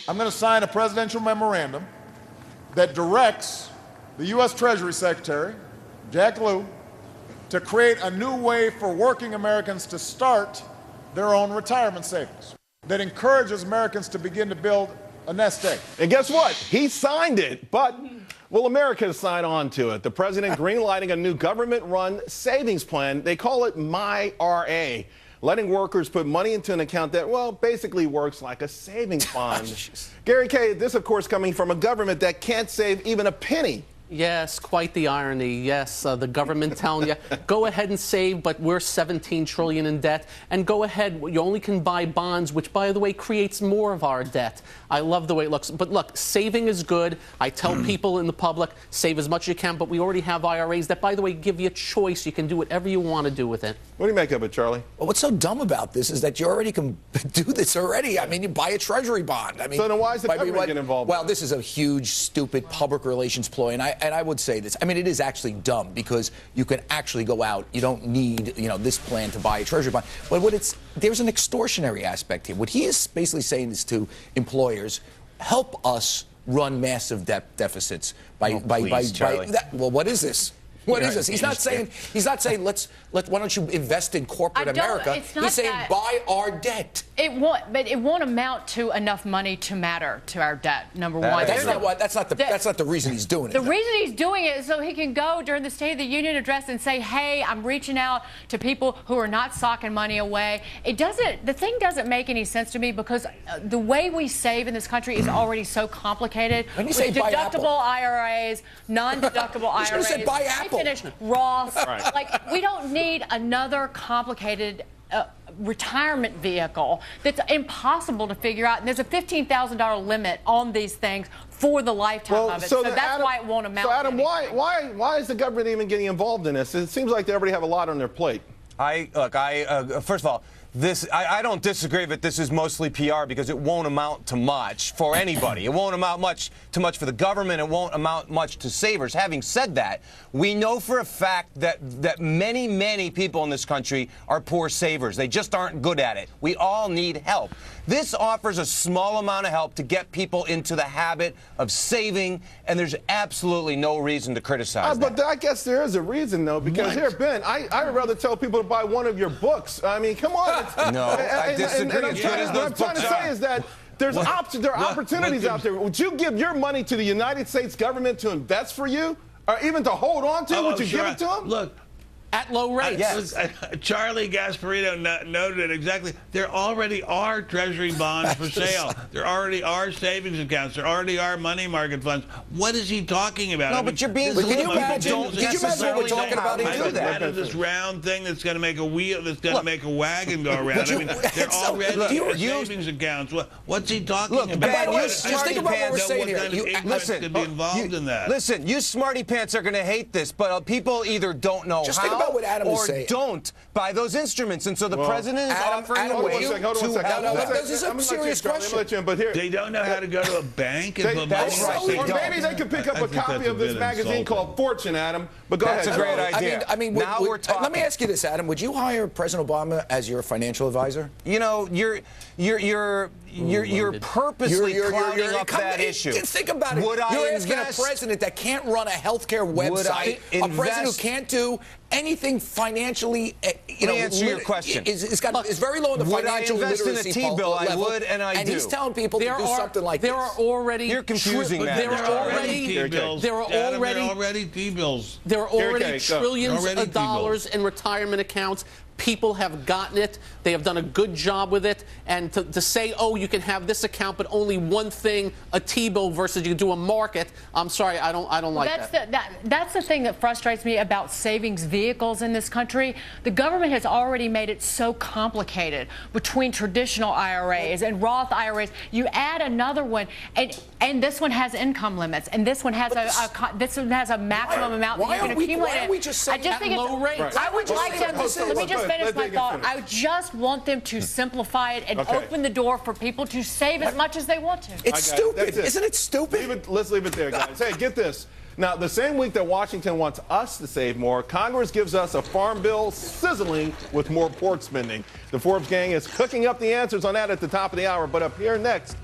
I'm going to sign a presidential memorandum that directs the U.S. Treasury Secretary, Jack Lew, to create a new way for working Americans to start their own retirement savings that encourages Americans to begin to build a nest egg. And guess what? He signed it, but will America sign on to it? The president greenlighting a new government-run savings plan. They call it MyRA, letting workers put money into an account that, well, basically works like a savings bond. Gary K., this, of course, coming from a government that can't save even a penny. Yes, quite the irony. Yes, the government telling you, go ahead and save, but we're $17 trillion in debt. And go ahead, you only can buy bonds, which, by the way, creates more of our debt. I love the way it looks. But look, saving is good. I tell people in the public, save as much as you can. But we already have IRAs that, by the way, give you a choice. You can do whatever you want to do with it. What do you make of it, Charlie? Well, what's so dumb about this is that you already can do this already. I mean, you buy a treasury bond. I mean, so then why is the government getting involved? Well, this is a huge, stupid public relations ploy. And I would say this. I mean, it is actually dumb because you can actually go out. You don't need, this plan to buy a treasury bond. But there's an extortionary aspect here. What he is basically saying is to employers, help us run massive deficits by that. Well, what is this? What is this? He's not saying why don't you invest in corporate America? He's saying buy our debt. It won't, but it won't amount to enough money to matter to our debt. Number one. That's not the reason he's doing it. The reason he's doing it is so he can go during the State of the Union address and say, "Hey, I'm reaching out to people who are not socking money away." The thing doesn't make any sense to me because the way we save in this country is already so complicated. When you say buy Apple, deductible IRAs, non-deductible IRAs. You should have said buy Apple. Roth. Right. Like, we don't need another complicated retirement vehicle that's impossible to figure out. And there's a $15,000 limit on these things for the lifetime of it. So that's why it won't amount. So, Adam, to why is the government even getting involved in this? It seems like they already have a lot on their plate. First of all, I don't disagree that this is mostly PR because it won't amount to much for anybody. It won't amount to much for the government. It won't amount much to savers. Having said that, we know for a fact that many, many people in this country are poor savers. They just aren't good at it. We all need help. This offers a small amount of help to get people into the habit of saving, and there's absolutely no reason to criticize that. But I guess there is a reason, though, because here, Ben, I would rather tell people to buy one of your books. I mean, come on. No, I disagree. What I'm trying to say is that there are opportunities out there. Would you give your money to the United States government to invest for you, or even to hold on to? Would you give it to them? Look. At low rates. Yes. Charlie Gasparino noted it exactly. There already are treasury bonds for sale. There already are savings accounts. There already are money market funds. What is he talking about? No, but you're being Can you imagine what we're talking about? Out of this round thing that's going to make a wheel, that's going to make a wagon go around. I mean, there already are savings accounts. What's he talking about? Ben, just think about what we're saying here. Listen, could be involved in that. Listen, you smarty pants are going to hate this, but people either don't know how about what Adam is saying. Don't buy those instruments. And so the president is offering a way Hold on one second. This is a serious question. But here, they don't know how to go to a bank and put money. Or maybe they could pick up a copy of this magazine called Fortune, Adam. But go ahead. That's a great idea. I mean, now we're talking. Let me ask you this, Adam. Would you hire President Obama as your financial advisor? You know, you're purposely clouding up that issue. Think about it. You're asking a president that can't run a healthcare website, a president who can't do anything financially, Let me answer your question. Is very low in the financial literacy level. Would I invest in a T-bill? I would, and I do. And he's telling people to do something like this. There are already... You're confusing that. There are already T-bills. There are already T-bills. There are already trillions of dollars in retirement accounts. People have gotten it. They have done a good job with it. And to say, oh, you can have this account, but only one thing, a T-bill versus you do a market, I'm sorry, I don't like that. That's the thing that frustrates me about savings vehicles in this country. The government has already made it so complicated between traditional IRAs and Roth IRAs. You add another one, and this one has income limits, and this one has a maximum amount that you can accumulate. Why are we just saying at low rates? I would like them to. Let me just finish my thought. I just want them to simplify it and open the door for people to save as much as they want to. It's stupid. Isn't it stupid? Let's leave it there, guys. Hey, get this. Now, the same week that Washington wants us to save more, Congress gives us a farm bill sizzling with more pork spending. The Forbes gang is cooking up the answers on that at the top of the hour. But up here next,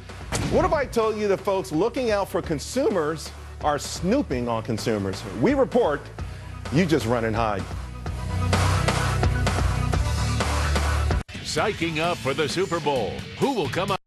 What if I told you the folks looking out for consumers are snooping on consumers? We report, you just run and hide. Psyching up for the Super Bowl. Who will come up?